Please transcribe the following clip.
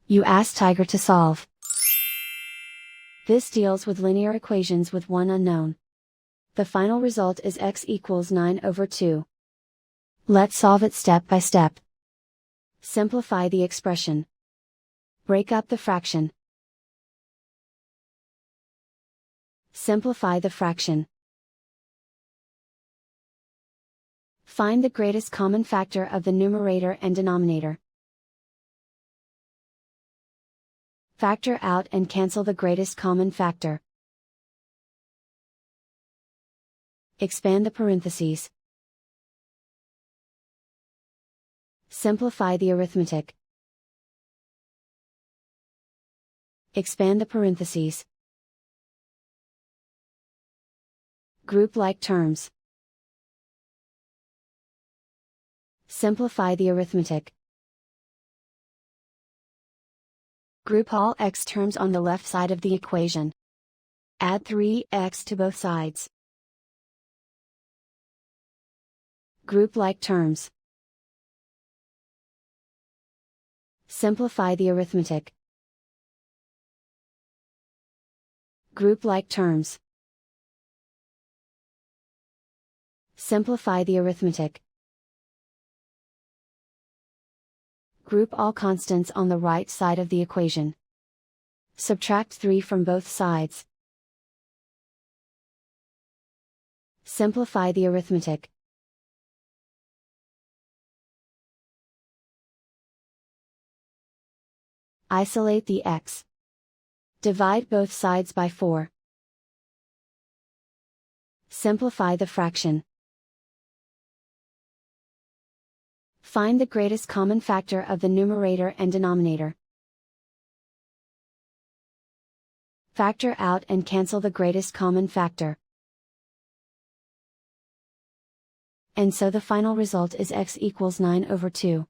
You ask Tiger to solve. This deals with linear equations with one unknown. The final result is x equals 9/2. Let's solve it step by step. Simplify the expression. Break up the fraction. Simplify the fraction. Find the greatest common factor of the numerator and denominator. Factor out and cancel the greatest common factor. Expand the parentheses. Simplify the arithmetic. Expand the parentheses. Group like terms. Simplify the arithmetic. Group all x terms on the left side of the equation. Add 3x to both sides. Group like terms. Simplify the arithmetic. Group like terms. Simplify the arithmetic. Group all constants on the right side of the equation. Subtract 3 from both sides. Simplify the arithmetic. Isolate the x. Divide both sides by 4. Simplify the fraction. Find the greatest common factor of the numerator and denominator. Factor out and cancel the greatest common factor. And so the final result is x equals 9/2.